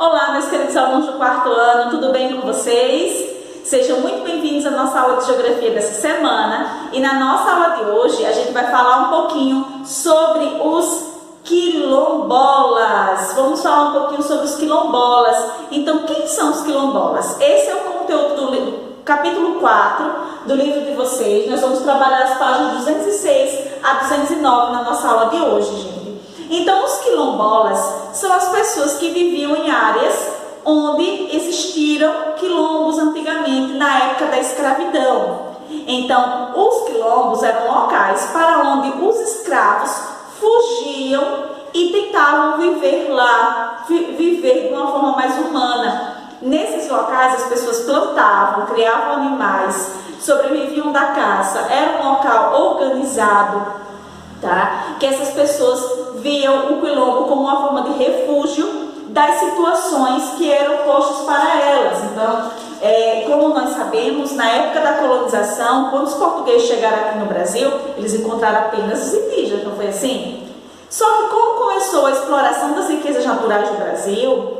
Olá, meus queridos alunos do quarto ano, tudo bem com vocês? Sejam muito bem-vindos à nossa aula de Geografia dessa semana. E na nossa aula de hoje, a gente vai falar um pouquinho sobre os quilombolas. Vamos falar um pouquinho sobre os quilombolas. Então, quem são os quilombolas? Esse é o conteúdo do capítulo 4 do livro de vocês. Nós vamos trabalhar as páginas 206 a 209 na nossa aula de hoje, gente. Então, os quilombolas são as pessoas que viviam em áreas onde existiram quilombos antigamente, na época da escravidão. Então, os quilombos eram locais para onde os escravos fugiam e tentavam viver lá, viver de uma forma mais humana. Nesses locais, as pessoas plantavam, criavam animais, sobreviviam da caça. Era um local organizado, tá? Que essas pessoas viam o quilombo como uma forma de refúgio das situações que eram postas para elas. Então, como nós sabemos, na época da colonização, quando os portugueses chegaram aqui no Brasil, eles encontraram apenas os indígenas, não foi assim? Só que como começou a exploração das riquezas naturais do Brasil,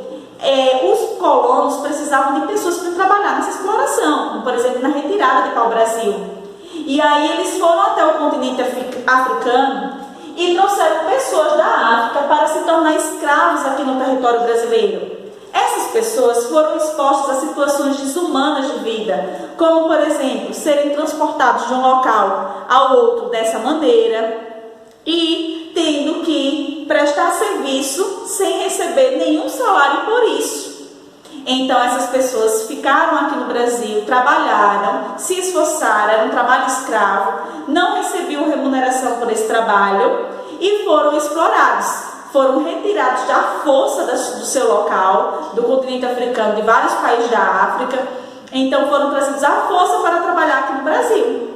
os colonos precisavam de pessoas para trabalhar nessa exploração, como, por exemplo, na retirada de pau-brasil. E aí eles foram até o continente africano e trouxeram pessoas da África para se tornar escravos aqui no território brasileiro. Essas pessoas foram expostas a situações desumanas de vida, como, por exemplo, serem transportados de um local ao outro dessa maneira e tendo que prestar serviço sem receber nenhum salário por isso. Então, essas pessoas ficaram aqui no Brasil, trabalharam, se esforçaram, era um trabalho escravo, não recebiam remuneração por esse trabalho e foram explorados. Foram retirados à força do seu local, do continente africano, de vários países da África. Então, foram trazidos à força para trabalhar aqui no Brasil,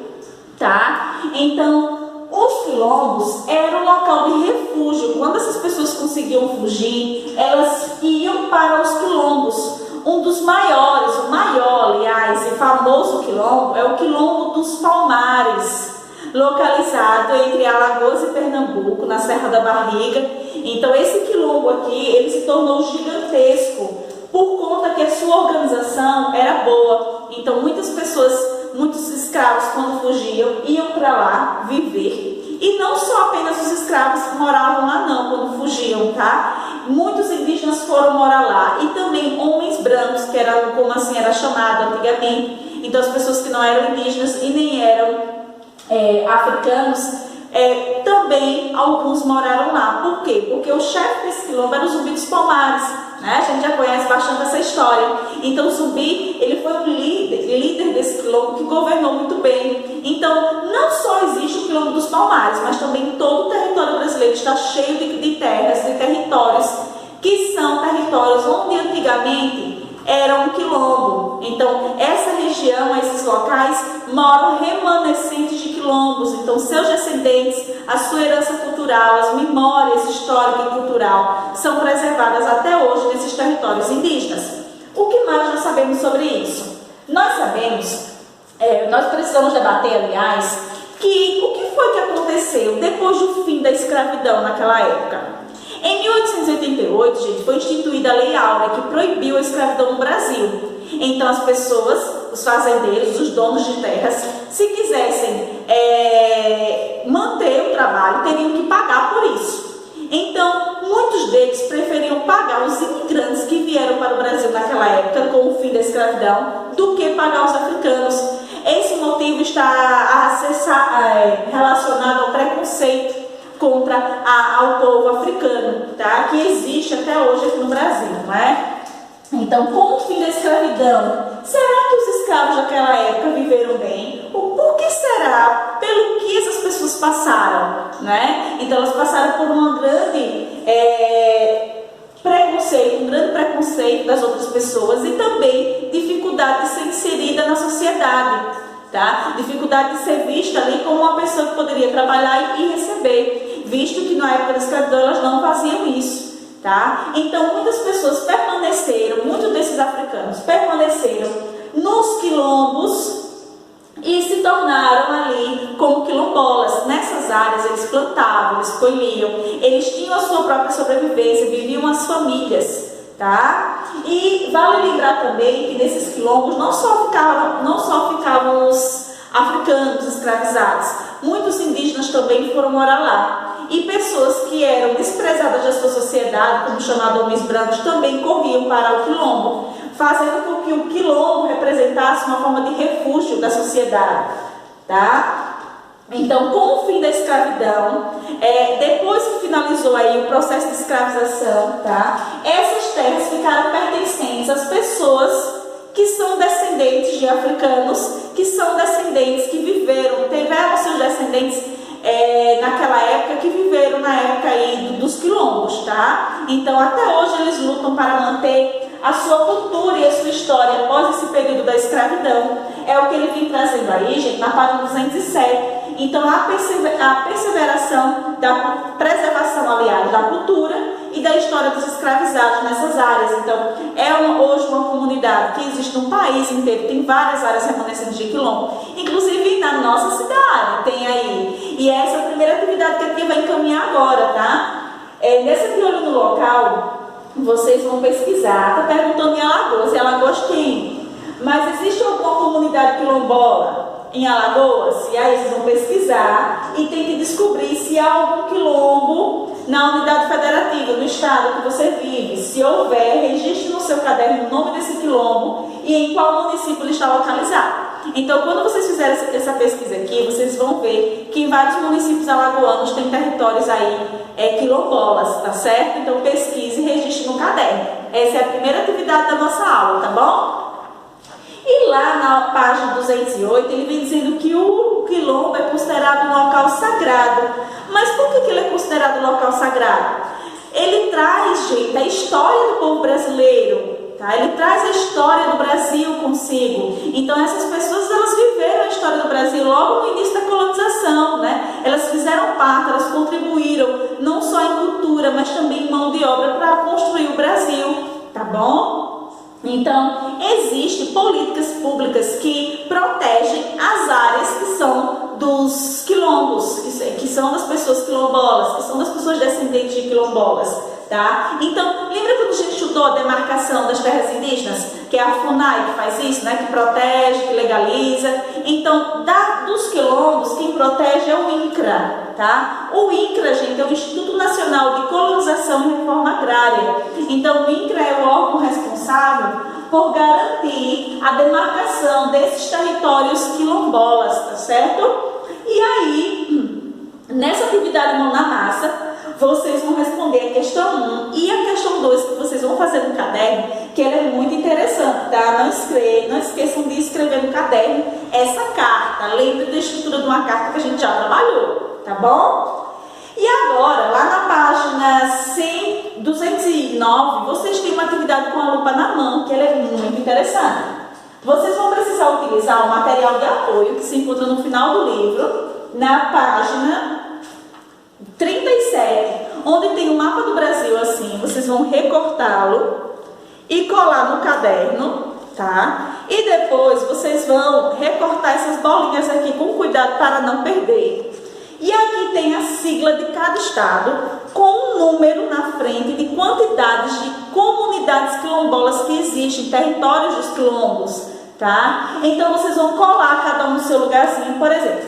tá? Então, os quilombos eram um local de refúgio. Quando essas pessoas conseguiam fugir, elas iam para os quilombos. Um dos maiores, o maior, aliás, e famoso quilombo é o Quilombo dos Palmares, localizado entre Alagoas e Pernambuco, na Serra da Barriga. Então, esse quilombo aqui, ele se tornou gigantesco por conta que a sua organização era boa. Então, muitas pessoas, muitos escravos, quando fugiam, iam para lá viver. E não só apenas os escravos moravam lá não, quando fugiam, tá? Muitos indígenas foram morar lá. E também homens brancos, que era como assim era chamado antigamente. Então, as pessoas que não eram indígenas e nem eram africanos, também alguns moraram lá. Por quê? Porque o chefe desse quilombo era o Zumbi dos Palmares, né? A gente já conhece bastante essa história. Então, o Zumbi, ele foi o líder desse quilombo que governou muito bem. Então, não só existe o Quilombo dos Palmares, mas também todo o território brasileiro está cheio de terras, de territórios que são territórios onde antigamente era um quilombo. Então, essa região, esses locais, moram remanescentes de quilombos. Então, seus descendentes, a sua herança cultural, as memórias histórica e cultural são preservadas até hoje nesses territórios indígenas. O que mais nós sabemos sobre isso? Nós sabemos, nós precisamos debater, aliás, que o que foi que aconteceu depois do fim da escravidão naquela época? Em 1888, gente, foi instituída a Lei Áurea, que proibiu a escravidão no Brasil. Então, as pessoas, os fazendeiros, os donos de terras, se quisessem manter o trabalho, teriam que pagar por isso. Então, muitos deles preferiam pagar os imigrantes que vieram para o Brasil naquela época, com o fim da escravidão, do que pagar os africanos. Esse motivo está relacionado ao preconceito contra ao povo africano, tá? Que existe até hoje aqui no Brasil, não é? Então, com o fim da escravidão, será que os escravos daquela época viveram bem? Por que será? Pelo que essas pessoas passaram, né? Então, elas passaram por um grande preconceito das outras pessoas e também dificuldade de ser inserida na sociedade, tá? Dificuldade de ser vista ali como uma pessoa que poderia trabalhar e receber, visto que na época da escravidão elas não faziam isso, tá? Então, muitas pessoas permaneceram, muitos desses africanos permaneceram nos quilombos e se tornaram ali como quilombolas. Nessas áreas eles plantavam, eles colhiam, eles tinham a sua própria sobrevivência, viviam as famílias, tá? E vale lembrar também que nesses quilombos não só ficavam os africanos escravizados, muitos indígenas também foram morar lá. E pessoas que eram desprezadas da sua sociedade, como chamados homens brancos, também corriam para o quilombo, fazendo com que o quilombo representasse uma forma de refúgio da sociedade, tá? Então, com o fim da escravidão, depois que finalizou aí o processo de escravização, tá? Essas terras ficaram pertencentes às pessoas que são descendentes de africanos, que são descendentes que tiveram seus descendentes naquela época, que viveram na época aí dos quilombos, tá? Então, até hoje eles lutam para manter a sua cultura e a sua história após esse período da escravidão. É o que ele vem trazendo aí, gente, na página 207. Então, a perseveração da preservação, aliás, da cultura e da história dos escravizados nessas áreas. Então, hoje uma comunidade que existe no país inteiro, tem várias áreas remanescentes de quilombo, inclusive na nossa cidade, tem aí. E essa é a primeira atividade que a tia vai encaminhar agora, tá? Nessa de olho no local, vocês vão pesquisar. Está perguntando em Alagoas. Em Alagoas quem? Mas existe alguma comunidade quilombola em Alagoas? E aí vocês vão pesquisar e tentem descobrir se há algum quilombo na unidade federativa, no estado que você vive. Se houver, registre no seu caderno o nome desse quilombo e em qual município ele está localizado. Então, quando vocês fizerem essa pesquisa aqui, vocês vão ver que em vários municípios alagoanos tem territórios aí quilombolas, tá certo? Então, pesquise e registre no caderno. Essa é a primeira atividade da nossa aula, tá bom? E lá na página 208, ele vem dizendo que o quilombo é considerado um local sagrado. Mas por que ele é considerado um local sagrado? Ele traz, gente, a história do povo brasileiro, tá? Ele traz a história do Brasil consigo. Então, essas pessoas, elas viveram a história do Brasil logo no início da colonização, né? Elas fizeram parte, elas contribuíram, não só em cultura, mas também em mão de obra para construir o Brasil, tá bom? Então, existem políticas públicas que protegem as áreas que são dos quilombos, que são das pessoas quilombolas, que são das pessoas descendentes de quilombolas, tá? Então, lembra quando a gente estudou a demarcação das terras indígenas? Que é a FUNAI que faz isso, né? Que protege, que legaliza. Então, dos quilombos, quem protege é o INCRA, tá? O INCRA, gente, é o Instituto Nacional de Colonização e Reforma Agrária. Então, o INCRA é o órgão responsável por garantir a demarcação desses territórios quilombolas, tá certo? E aí, nessa atividade Mão na Massa, vocês vão responder a questão 1 e a questão 2 que vocês vão fazer no caderno, que ela é muito interessante, tá? Não esqueçam de escrever no caderno essa carta. Lembre da estrutura de uma carta que a gente já trabalhou, tá bom? E agora, lá na página 209, vocês têm uma atividade com a lupa na mão, que ela é muito interessante. Vocês vão precisar utilizar o material de apoio que se encontra no final do livro, na página 37, onde tem o mapa do Brasil assim. Vocês vão recortá-lo e colar no caderno, tá? E depois vocês vão recortar essas bolinhas aqui com cuidado para não perder. E aqui tem a sigla de cada estado com um número na frente de quantidades de comunidades quilombolas que existem, territórios dos quilombos, tá? Então vocês vão colar cada um no seu lugarzinho. Por exemplo,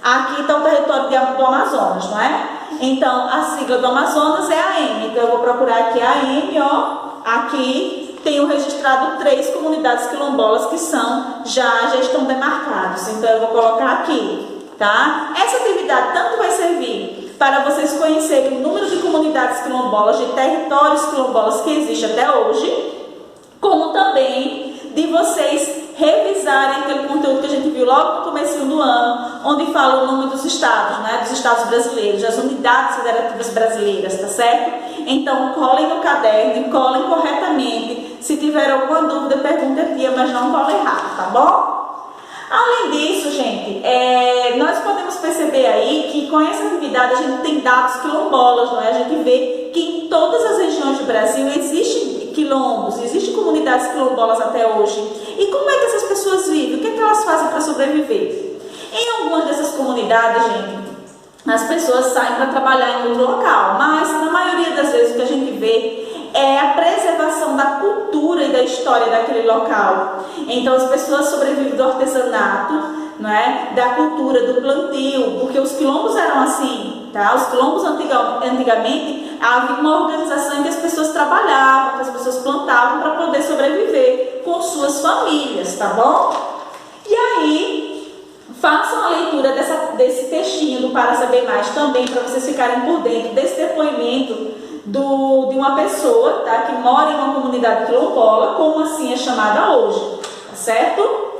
aqui está o território do Amazonas, não é? Então a sigla do Amazonas é AM. Então eu vou procurar aqui a AM, ó. Aqui tenho registrado 3 comunidades quilombolas que já estão demarcadas. Então eu vou colocar aqui, tá? Essa atividade tanto vai servir para vocês conhecerem o número de comunidades quilombolas, de territórios quilombolas que existe até hoje, como também de vocês revisarem aquele conteúdo que a gente viu logo no comecinho do ano, onde fala o nome dos estados, né? Dos estados brasileiros, das unidades federativas brasileiras, tá certo? Então, colhem no caderno, colhem corretamente. Se tiver alguma dúvida, pergunte a tia, mas não colhem errado, tá bom? Além disso, gente, nós podemos perceber aí que com essa atividade a gente tem dados quilombolas, não é? A gente vê que em todas as regiões do Brasil existem quilombos, existem comunidades quilombolas até hoje. E como é que essas pessoas vivem? O que é que elas fazem para sobreviver? Em algumas dessas comunidades, gente, as pessoas saem para trabalhar em outro local, mas na maioria das vezes o que a gente vê é a preservação da cultura e da história daquele local. Então as pessoas sobrevivem do artesanato, não é? Da cultura, do plantio, porque os quilombos eram assim, tá? Os quilombos antigamente havia uma organização em que as pessoas trabalhavam, que as pessoas plantavam para poder sobreviver com suas famílias, tá bom? E aí, façam a leitura desse textinho do Para Saber Mais também, para vocês ficarem por dentro desse depoimento de uma pessoa, tá? Que mora em uma comunidade quilombola, como assim é chamada hoje, tá certo?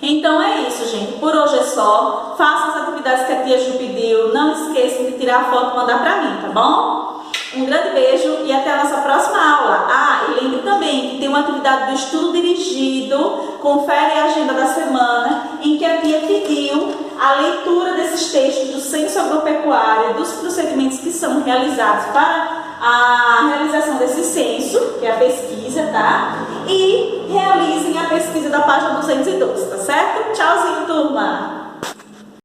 Então é isso, gente. Por hoje é só. Façam as atividades que a tia Ju pediu. Não esqueçam de tirar a foto e mandar para mim, tá bom? Um grande beijo e até a nossa próxima aula. Ah, e lembre também que tem uma atividade do estudo dirigido. Confere a agenda da semana, em que a tia pediu a leitura desses textos do censo agropecuário, dos procedimentos que são realizados para a realização desse censo, que é a pesquisa.